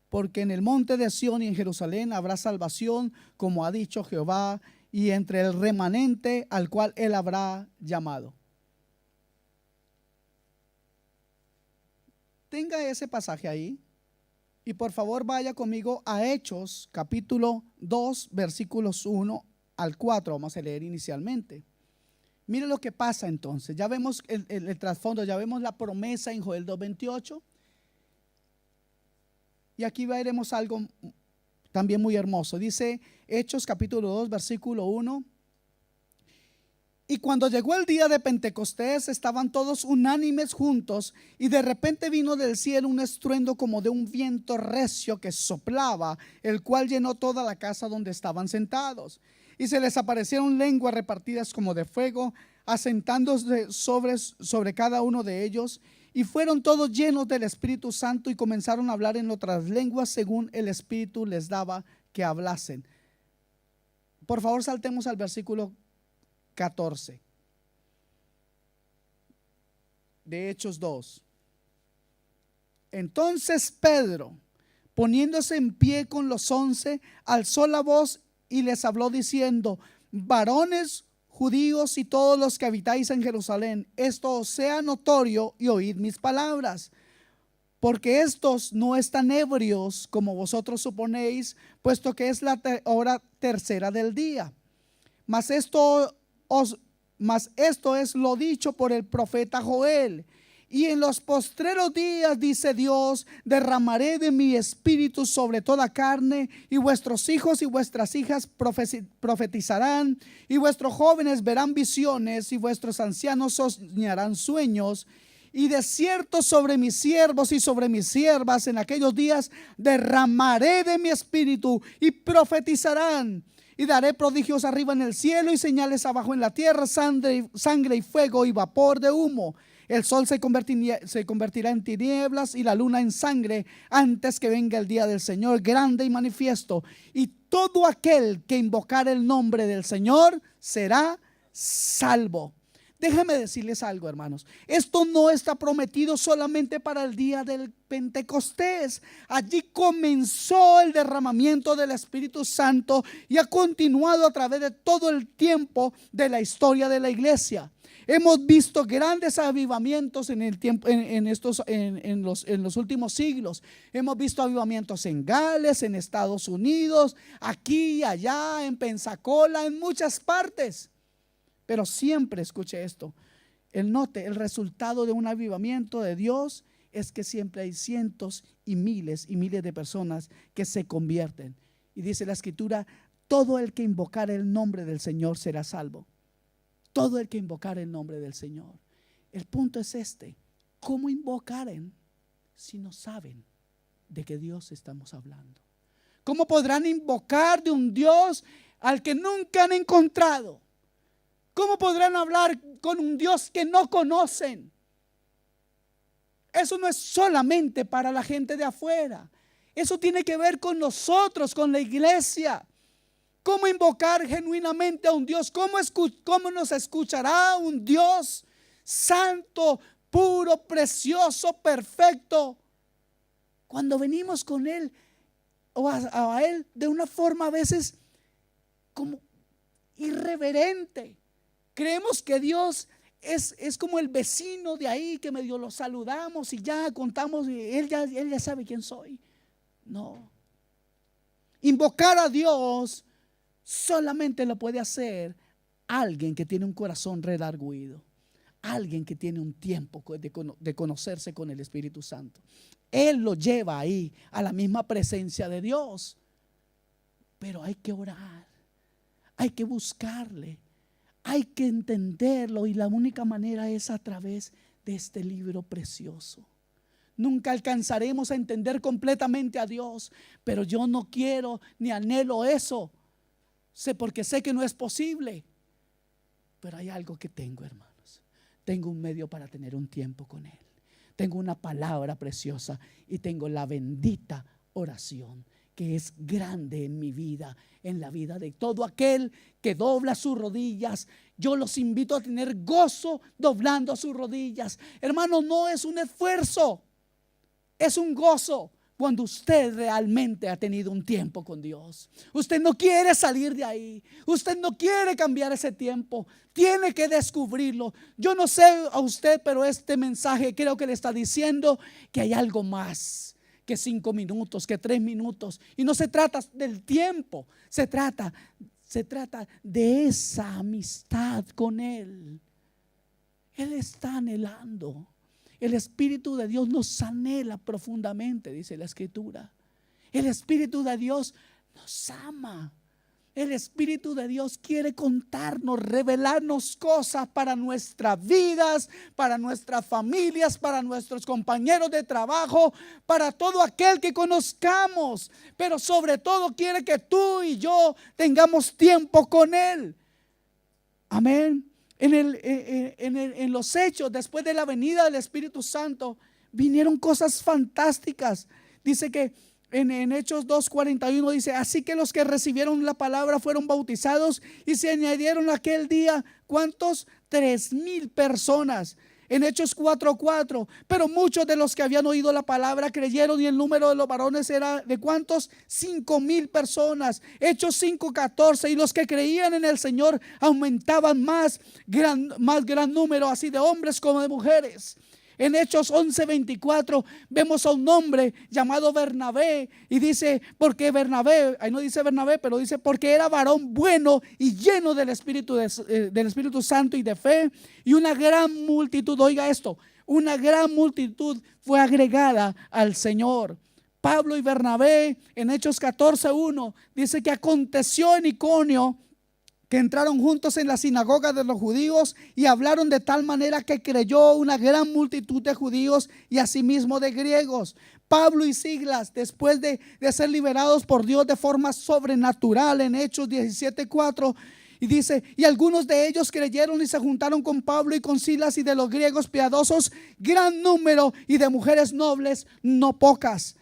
porque en el monte de Sión y en Jerusalén habrá salvación, como ha dicho Jehová, y entre el remanente al cual él habrá llamado. Tenga ese pasaje ahí. Y por favor vaya conmigo a Hechos capítulo 2 versículos 1 al 4. Vamos a leer inicialmente. Mire lo que pasa entonces. Ya vemos el trasfondo, ya vemos la promesa en Joel 2:28. Y aquí veremos algo también muy hermoso. Dice Hechos capítulo 2 versículo 1. Y cuando llegó el día de Pentecostés, estaban todos unánimes juntos, y de repente vino del cielo un estruendo como de un viento recio que soplaba, el cual llenó toda la casa donde estaban sentados. Y se les aparecieron lenguas repartidas como de fuego, asentándose sobre cada uno de ellos. Y fueron todos llenos del Espíritu Santo y comenzaron a hablar en otras lenguas según el Espíritu les daba que hablasen. Por favor, saltemos al versículo 14 de Hechos 2. Entonces Pedro, poniéndose en pie con los 11, alzó la voz y les habló diciendo: varones judíos y todos los que habitáis en Jerusalén, esto os sea notorio y oíd mis palabras. Porque estos no están ebrios como vosotros suponéis, puesto que es la hora tercera del día. Mas esto es lo dicho por el profeta Joel. Y en los postreros días, dice Dios, derramaré de mi espíritu sobre toda carne, y vuestros hijos y vuestras hijas profetizarán, y vuestros jóvenes verán visiones, y vuestros ancianos soñarán sueños. Y de cierto sobre mis siervos y sobre mis siervas en aquellos días derramaré de mi espíritu, y profetizarán. Y daré prodigios arriba en el cielo y señales abajo en la tierra, sangre y fuego y vapor de humo. El sol se convertirá en tinieblas y la luna en sangre antes que venga el día del Señor grande y manifiesto. Y todo aquel que invocar el nombre del Señor será salvo. Déjenme decirles algo, hermanos. Esto no está prometido solamente para el día del Pentecostés. Allí comenzó el derramamiento del Espíritu Santo y ha continuado a través de todo el tiempo de la historia de la iglesia. Hemos visto grandes avivamientos en el tiempo, en los últimos siglos. Hemos visto avivamientos en Gales, en Estados Unidos, aquí, allá, en Pensacola, en muchas partes. Pero siempre, escuche esto, el resultado de un avivamiento de Dios es que siempre hay cientos y miles de personas que se convierten. Y dice la Escritura: todo el que invocar el nombre del Señor será salvo. Todo el que invocar el nombre del Señor. El punto es este: ¿cómo invocaren si no saben de qué Dios estamos hablando? ¿Cómo podrán invocar de un Dios al que nunca han encontrado? ¿Cómo podrán hablar con un Dios que no conocen? Eso no es solamente para la gente de afuera. Eso tiene que ver con nosotros, con la iglesia. ¿Cómo invocar genuinamente a un Dios? ¿Cómo nos escuchará un Dios santo, puro, precioso, perfecto? Cuando venimos con Él o a Él de una forma a veces como irreverente. Creemos que Dios es como el vecino de ahí que medio lo saludamos y ya contamos, y él ya sabe quién soy. No. Invocar a Dios solamente lo puede hacer alguien que tiene un corazón redarguido, alguien que tiene un tiempo de conocerse con el Espíritu Santo. Él lo lleva ahí a la misma presencia de Dios. Pero hay que orar, hay que buscarle, hay que entenderlo, y la única manera es a través de este libro precioso. Nunca alcanzaremos a entender completamente a Dios, pero yo no quiero ni anhelo eso. Porque sé que no es posible. Pero hay algo que tengo, hermanos. Tengo un medio para tener un tiempo con Él. Tengo una palabra preciosa y tengo la bendita oración, que es grande en mi vida, en la vida de todo aquel que dobla sus rodillas. Yo los invito a tener gozo doblando sus rodillas. Hermano, no es un esfuerzo, es un gozo. Cuando usted realmente ha tenido un tiempo con Dios, usted no quiere salir de ahí, usted no quiere cambiar ese tiempo, tiene que descubrirlo. Yo no sé a usted, pero este mensaje creo que le está diciendo que hay algo más que 5 minutos, que 3 minutos. Y no se trata del tiempo, se trata de esa amistad con Él. Él está anhelando. El Espíritu de Dios nos anhela profundamente, dice la Escritura. El Espíritu de Dios nos ama. El Espíritu de Dios quiere contarnos, revelarnos cosas para nuestras vidas, para nuestras familias, para nuestros compañeros de trabajo, para todo aquel que conozcamos. Pero sobre todo quiere que tú y yo tengamos tiempo con Él. Amén. En los hechos, después de la venida del Espíritu Santo, vinieron cosas fantásticas. Dice que en Hechos 2:41 dice: así que los que recibieron la palabra fueron bautizados, y se añadieron aquel día, ¿cuántos? 3,000 personas. En Hechos 4:4, pero muchos de los que habían oído la palabra creyeron, y el número de los varones era ¿de cuántos? 5,000 personas. Hechos 5:14, y los que creían en el Señor aumentaban más gran número, así de hombres como de mujeres. En Hechos 11:24 vemos a un hombre llamado Bernabé, y dice, porque Bernabé, ahí no dice Bernabé, pero dice porque era varón bueno y lleno del Espíritu Santo y de fe, y una gran multitud, oiga esto, una gran multitud fue agregada al Señor. Pablo y Bernabé, en Hechos 14:1 dice que aconteció en Iconio que entraron juntos en la sinagoga de los judíos y hablaron de tal manera que creyó una gran multitud de judíos y asimismo de griegos. Pablo y Silas, después de ser liberados por Dios de forma sobrenatural, en Hechos 17:4, y dice, y algunos de ellos creyeron y se juntaron con Pablo y con Silas, y de los griegos piadosos gran número, y de mujeres nobles no pocas.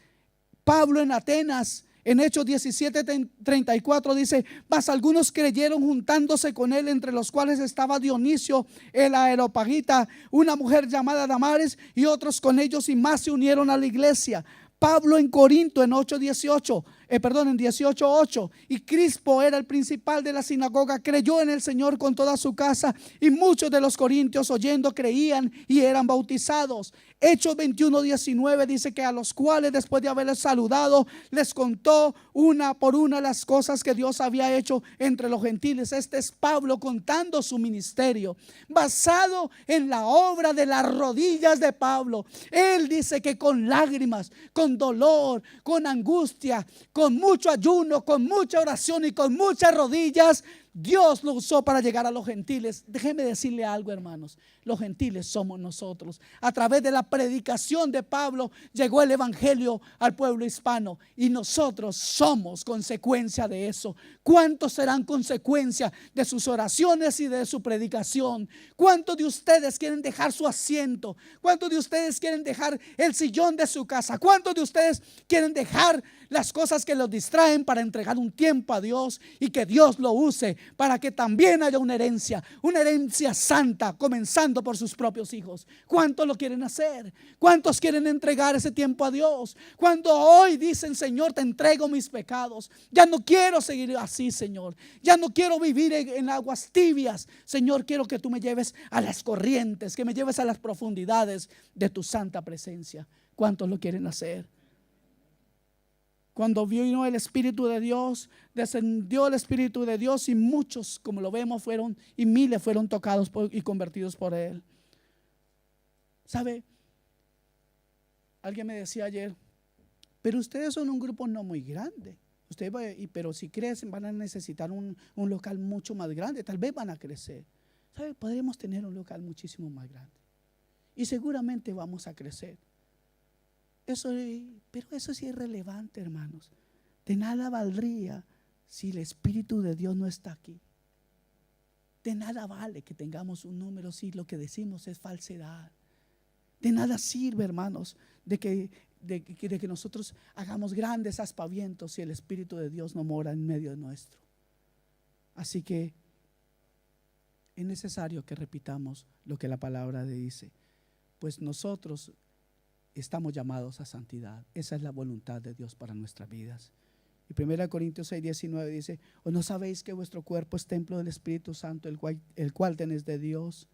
Pablo en Atenas, En Hechos 17:34 dice: mas algunos creyeron juntándose con él, entre los cuales estaba Dionisio el Areópagita, una mujer llamada Damaris, y otros con ellos, y más se unieron a la iglesia. Pablo en Corinto en 18:8, y Crispo era el principal de la sinagoga, creyó en el Señor con toda su casa, y muchos de los corintios oyendo creían y eran bautizados. Hechos 21:19 dice que a los cuales, después de haberles saludado, les contó una por una las cosas que Dios había hecho entre los gentiles. Este es Pablo contando su ministerio basado en la obra de las rodillas de Pablo. Él dice que con lágrimas, con dolor, con angustia, con mucho ayuno, con mucha oración y con muchas rodillas, Dios lo usó para llegar a los gentiles. Déjeme decirle algo, hermanos. Los gentiles somos nosotros. A través de la predicación de Pablo llegó el evangelio al pueblo hispano, y nosotros somos consecuencia de eso. ¿Cuántos serán consecuencia de sus oraciones y de su predicación? ¿Cuántos de ustedes quieren dejar su asiento? ¿Cuántos de ustedes quieren dejar el sillón de su casa? ¿Cuántos de ustedes quieren dejar las cosas que los distraen para entregar un tiempo a Dios y que Dios lo use para que también haya una herencia santa, comenzando por sus propios hijos? ¿Cuántos lo quieren hacer? ¿Cuántos quieren entregar ese tiempo a Dios? Cuando hoy dicen: Señor, te entrego mis pecados, ya no quiero seguir así, Señor, ya no quiero vivir en aguas tibias, Señor, quiero que tú me lleves a las corrientes, que me lleves a las profundidades de tu santa presencia. ¿Cuántos lo quieren hacer? Cuando vino el Espíritu de Dios, descendió el Espíritu de Dios, y muchos, como lo vemos, fueron, y miles fueron tocados y convertidos por él. ¿Sabe? Alguien me decía ayer: pero ustedes son un grupo no muy grande. Pero si crecen van a necesitar un local mucho más grande. Tal vez van a crecer. ¿Sabe? Podremos tener un local muchísimo más grande. Y seguramente vamos a crecer. Pero eso sí es irrelevante, hermanos. De nada valdría si el Espíritu de Dios no está aquí. De nada vale que tengamos un número si lo que decimos es falsedad. De nada sirve, hermanos, de que nosotros hagamos grandes aspavientos si el Espíritu de Dios no mora en medio de nuestro. Así que es necesario que repitamos lo que la palabra dice, pues nosotros estamos llamados a santidad. Esa es la voluntad de Dios para nuestras vidas. Y 1 Corintios 6:19 dice: ¿o no sabéis que vuestro cuerpo es templo del Espíritu Santo, el cual tenéis de Dios,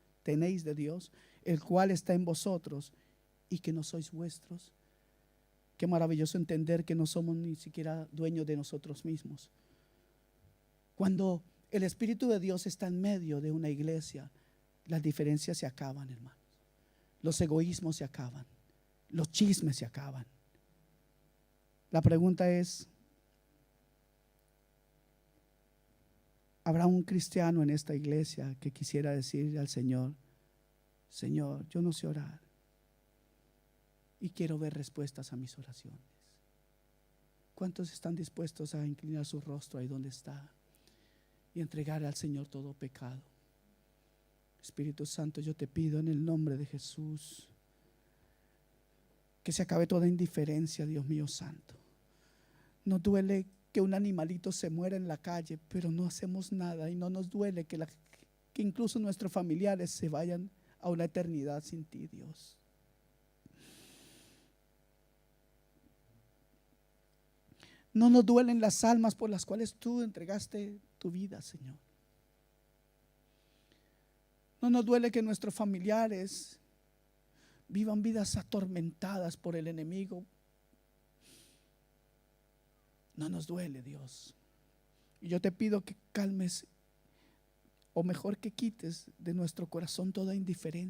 el cual está en vosotros, y que no sois vuestros? Qué maravilloso entender que no somos ni siquiera dueños de nosotros mismos. Cuando el Espíritu de Dios está en medio de una iglesia, las diferencias se acaban, hermanos. Los egoísmos se acaban. Los chismes se acaban. La pregunta es: ¿habrá un cristiano en esta iglesia que quisiera decir al Señor: Señor, yo no sé orar y quiero ver respuestas a mis oraciones? ¿Cuántos están dispuestos a inclinar su rostro ahí donde está y entregar al Señor todo pecado? Espíritu Santo, yo te pido en el nombre de Jesús que se acabe toda indiferencia, Dios mío santo. No duele que un animalito se muera en la calle, pero no hacemos nada, y no nos duele que incluso nuestros familiares se vayan a una eternidad sin ti, Dios. No nos duelen las almas por las cuales tú entregaste tu vida, Señor. No nos duele que nuestros familiares vivan vidas atormentadas por el enemigo. No nos duele, Dios. Y yo te pido que calmes, o mejor que quites de nuestro corazón toda indiferencia.